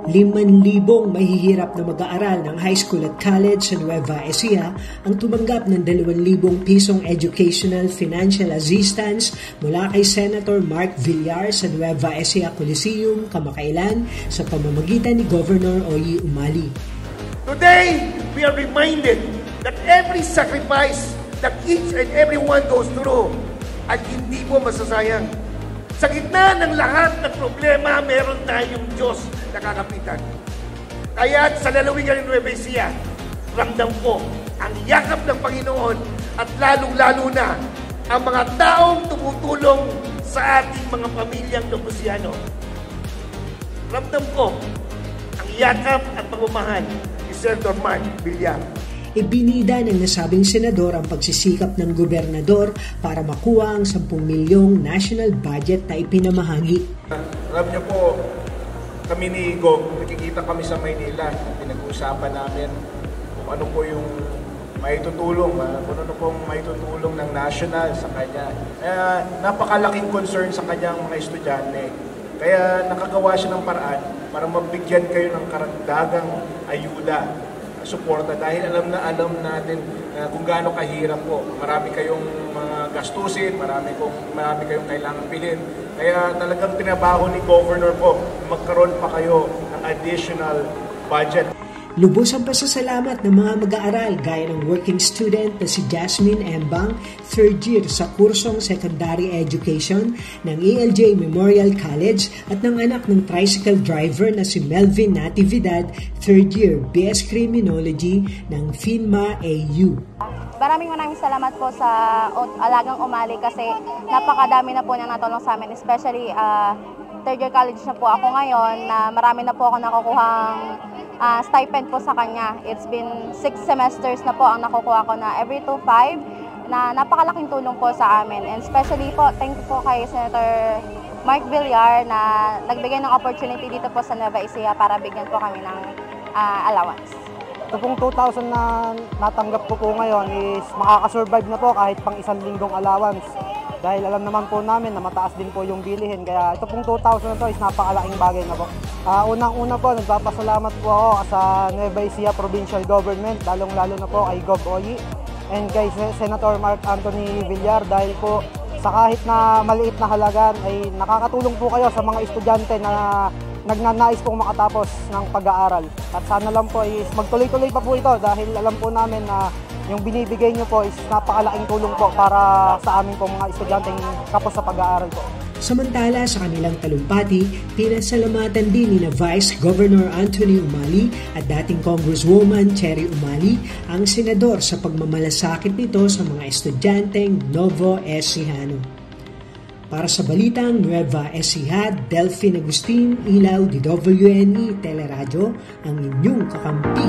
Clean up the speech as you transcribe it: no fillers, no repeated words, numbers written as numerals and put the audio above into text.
5,000 mahihirap na mag-aaral ng high school at college sa Nueva Ecija ang tumanggap ng 2,000 pisong educational financial assistance mula kay Senator Mark Villar sa Nueva Ecija Coliseum kamakailan sa pamamagitan ni Governor Oye Umali. Today, we are reminded that every sacrifice that each and everyone goes through ay hindi mo masasayang. Sa gitna ng lahat ng problema, meron tayong Diyos na kakapitan. Kaya sa lalawigan ng Nueva Ecija, ramdam ko ang yakap ng Panginoon at lalong-lalo na ang mga taong tumutulong sa ating mga pamilyang Novosiano. Ramdam ko ang yakap at pagmamahal ni Senator Mark Villar. Ibinida ng nasabing senador ang pagsisikap ng gobernador para makuha ang 10 milyong national budget na ipinamahagi. Alam niyo po, kami ni Gov, nakikita kami sa Maynila, pinag-uusapan namin kung ano po yung maitutulong, kung ano pong maitutulong ng national sa kanya. Kaya napakalaking concern sa kanyang mga estudyante. Kaya nakagawa siya ng paraan para mabigyan kayo ng karagdagang ayuda, suporta, dahil alam natin kung gaano kahirap po. Marami kayong mga gastusin, marami kayong kailangan bilhin. Kaya talagang tinabaho ni Governor po magkaroon pa kayo ng additional budget. Lubos ang pasasalamat ng mga mag-aaral gaya ng working student na si Jasmine Embang, 3rd year sa kursong Secondary Education ng ELJ Memorial College at ng anak ng tricycle driver na si Melvin Natividad, 3rd year BS Criminology ng FINMA AU. Maraming salamat po sa Alagang Umali kasi napakadami na po niyang natulong sa amin, especially 3rd year college na po ako ngayon na marami na po ako nakukuhang stipend po sa kanya. It's been 6 semesters na po ang nakukuha ko na every 2-5 na napakalaking tulong po sa amin. And especially po, thank you po kay Senator Mark Villar na nagbigay ng opportunity dito po sa Nueva Ecija para bigyan po kami ng allowance. Ito pong 2,000 na natanggap ko po ngayon is makakasurvive na po kahit pang 1 linggong allowance. Dahil alam naman po namin na mataas din po yung bilihin. Kaya ito pong 2,000 na to is napakalaking bagay na po. Unang-una po, nagpapasalamat po ako sa Nueva Ecija Provincial Government, lalong-lalo na po kay Gov. Oye and kay Senator Mark Anthony Villar dahil po sa kahit na maliit na halagan ay nakakatulong po kayo sa mga estudyante na nagnanais pong makatapos ng pag-aaral. At sana lang po is magtuloy-tuloy pa po ito dahil alam po namin na yung binibigay nyo po is napakalaking tulong po para sa amin po mga estudyanteng kapos sa pag-aaral po. Samantala sa kanilang talumpati, pinasalamatan din ni Vice Governor Anthony Umali at dating Congresswoman Cherry Umali ang senador sa pagmamalasakit nito sa mga estudyanteng Novo Ecijano. Para sa Balitang Nueva Ecija, Delphine Agustin, Ilaw, DWNE Teleradyo, ang inyong kakampi.